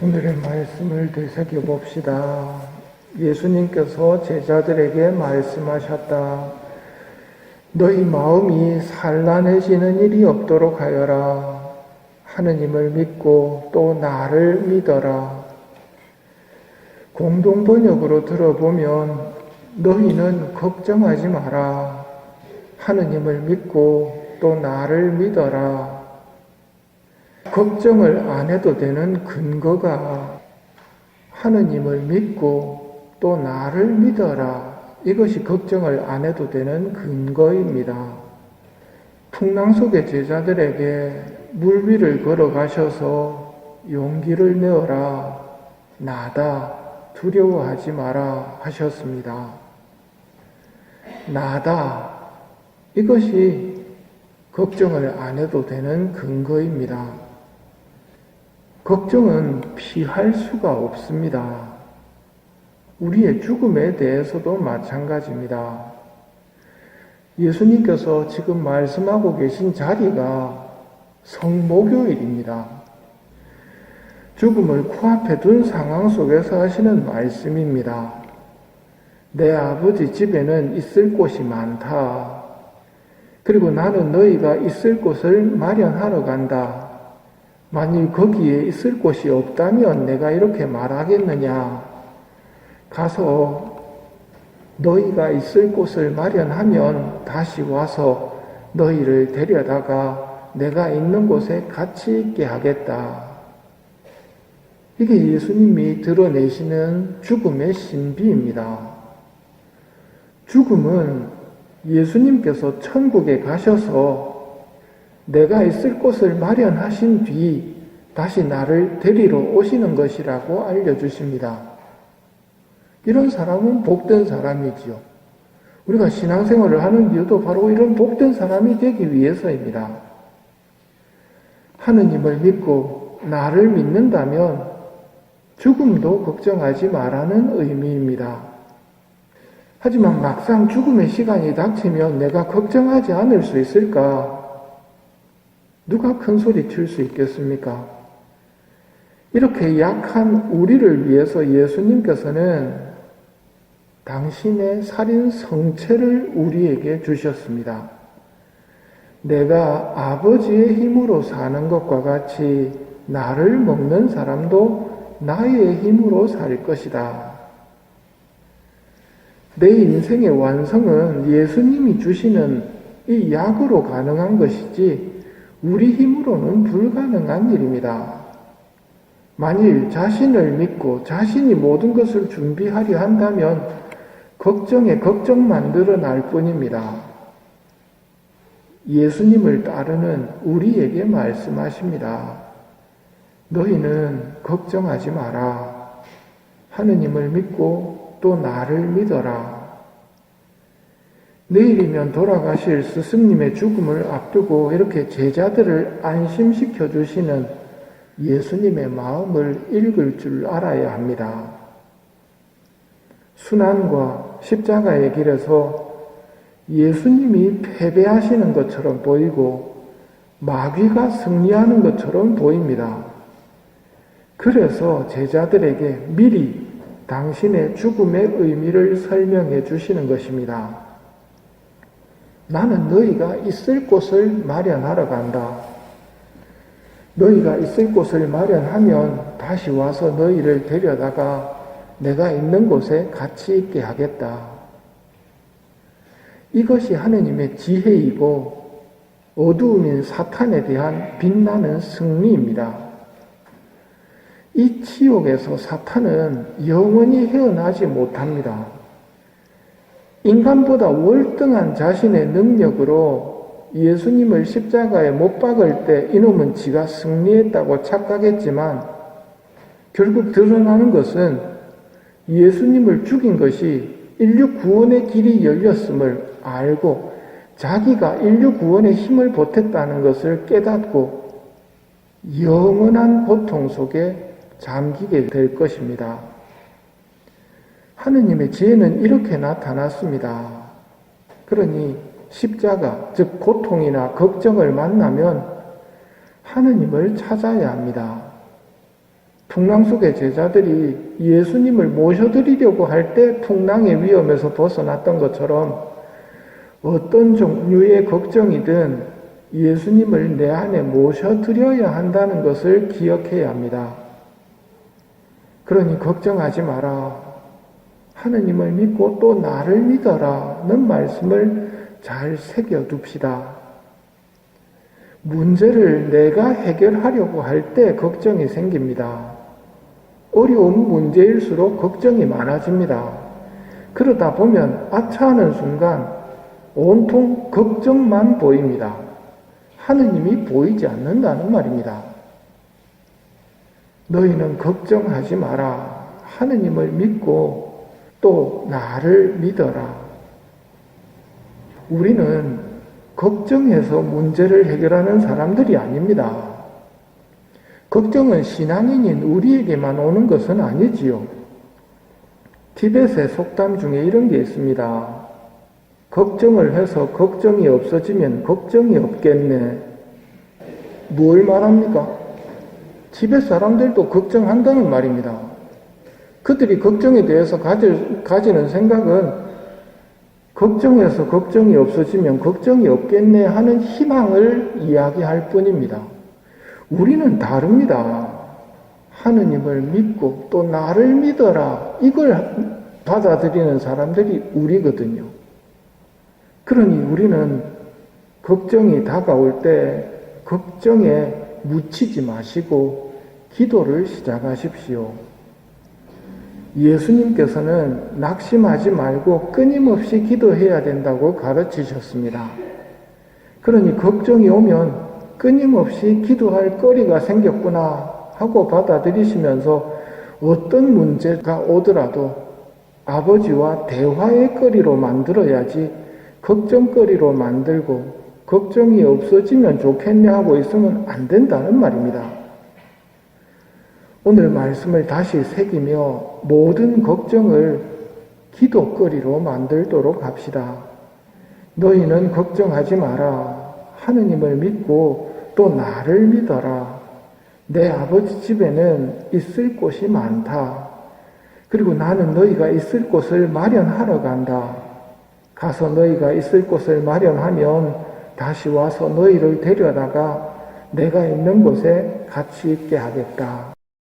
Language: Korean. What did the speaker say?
오늘의 말씀을 되새겨 봅시다. 예수님께서 제자들에게 말씀하셨다. 너희 마음이 산란해지는 일이 없도록 하여라. 하느님을 믿고 또 나를 믿어라. 공동번역으로 들어보면 너희는 걱정하지 마라. 하느님을 믿고 또 나를 믿어라. 걱정을 안 해도 되는 근거가 하느님을 믿고 또 나를 믿어라. 이것이 걱정을 안 해도 되는 근거입니다. 풍랑 속의 제자들에게 물 위를 걸어가셔서 용기를 내어라. 나다. 두려워하지 마라 하셨습니다. 나다. 이것이 걱정을 안 해도 되는 근거입니다. 걱정은 피할 수가 없습니다. 우리의 죽음에 대해서도 마찬가지입니다. 예수님께서 지금 말씀하고 계신 자리가 성목요일입니다. 죽음을 코앞에 둔 상황 속에서 하시는 말씀입니다. 내 아버지 집에는 있을 곳이 많다. 그리고 나는 너희가 있을 곳을 마련하러 간다. 만일 거기에 있을 곳이 없다면 내가 이렇게 말하겠느냐. 가서 너희가 있을 곳을 마련하면 다시 와서 너희를 데려다가 내가 있는 곳에 같이 있게 하겠다. 이게 예수님이 드러내시는 죽음의 신비입니다. 죽음은 예수님께서 천국에 가셔서 내가 있을 곳을 마련하신 뒤 다시 나를 데리러 오시는 것이라고 알려주십니다. 이런 사람은 복된 사람이지요. 우리가 신앙생활을 하는 이유도 바로 이런 복된 사람이 되기 위해서입니다. 하느님을 믿고 나를 믿는다면 죽음도 걱정하지 말라는 의미입니다. 하지만 막상 죽음의 시간이 닥치면 내가 걱정하지 않을 수 있을까? 누가 큰 소리 칠 수 있겠습니까? 이렇게 약한 우리를 위해서 예수님께서는 당신의 살인 성체를 우리에게 주셨습니다. 내가 아버지의 힘으로 사는 것과 같이 나를 먹는 사람도 나의 힘으로 살 것이다. 내 인생의 완성은 예수님이 주시는 이 약으로 가능한 것이지 우리 힘으로는 불가능한 일입니다. 만일 자신을 믿고 자신이 모든 것을 준비하려 한다면 걱정에 걱정만 늘어날 뿐입니다. 예수님을 따르는 우리에게 말씀하십니다. 너희는 걱정하지 마라. 하느님을 믿고 또 나를 믿어라. 내일이면 돌아가실 스승님의 죽음을 앞두고 이렇게 제자들을 안심시켜 주시는 예수님의 마음을 읽을 줄 알아야 합니다. 순환과 십자가의 길에서 예수님이 패배하시는 것처럼 보이고 마귀가 승리하는 것처럼 보입니다. 그래서 제자들에게 미리 당신의 죽음의 의미를 설명해 주시는 것입니다. 나는 너희가 있을 곳을 마련하러 간다. 너희가 있을 곳을 마련하면 다시 와서 너희를 데려다가 내가 있는 곳에 같이 있게 하겠다. 이것이 하느님의 지혜이고 어두움인 사탄에 대한 빛나는 승리입니다. 이 지옥에서 사탄은 영원히 헤어나지 못합니다. 인간보다 월등한 자신의 능력으로 예수님을 십자가에 못 박을 때 이놈은 지가 승리했다고 착각했지만 결국 드러나는 것은 예수님을 죽인 것이 인류 구원의 길이 열렸음을 알고 자기가 인류 구원의 힘을 보탰다는 것을 깨닫고 영원한 고통 속에 잠기게 될 것입니다. 하느님의 지혜는 이렇게 나타났습니다. 그러니 십자가, 즉 고통이나 걱정을 만나면 하느님을 찾아야 합니다. 풍랑 속의 제자들이 예수님을 모셔드리려고 할 때 풍랑의 위험에서 벗어났던 것처럼 어떤 종류의 걱정이든 예수님을 내 안에 모셔드려야 한다는 것을 기억해야 합니다. 그러니 걱정하지 마라. 하느님을 믿고 또 나를 믿어라는 말씀을 잘 새겨둡시다. 문제를 내가 해결하려고 할 때 걱정이 생깁니다. 어려운 문제일수록 걱정이 많아집니다. 그러다 보면 아차하는 순간 온통 걱정만 보입니다. 하느님이 보이지 않는다는 말입니다. 너희는 걱정하지 마라. 하느님을 믿고 또 나를 믿어라. 우리는 걱정해서 문제를 해결하는 사람들이 아닙니다. 걱정은 신앙인인 우리에게만 오는 것은 아니지요. 티벳의 속담 중에 이런 게 있습니다. 걱정을 해서 걱정이 없어지면 걱정이 없겠네. 뭘 말합니까? 티벳 사람들도 걱정한다는 말입니다. 그들이 걱정에 대해서 가지는 생각은 걱정해서 걱정이 없어지면 걱정이 없겠네 하는 희망을 이야기할 뿐입니다. 우리는 다릅니다. 하느님을 믿고 또 나를 믿어라. 이걸 받아들이는 사람들이 우리거든요. 그러니 우리는 걱정이 다가올 때 걱정에 묻히지 마시고 기도를 시작하십시오. 예수님께서는 낙심하지 말고 끊임없이 기도해야 된다고 가르치셨습니다. 그러니 걱정이 오면 끊임없이 기도할 거리가 생겼구나 하고 받아들이시면서 어떤 문제가 오더라도 아버지와 대화의 거리로 만들어야지 걱정거리로 만들고 걱정이 없어지면 좋겠네 하고 있으면 안 된다는 말입니다. 오늘 말씀을 다시 새기며 모든 걱정을 기도거리로 만들도록 합시다. 너희는 걱정하지 마라. 하느님을 믿고 또 나를 믿어라. 내 아버지 집에는 있을 곳이 많다. 그리고 나는 너희가 있을 곳을 마련하러 간다. 가서 너희가 있을 곳을 마련하면 다시 와서 너희를 데려다가 내가 있는 곳에 같이 있게 하겠다.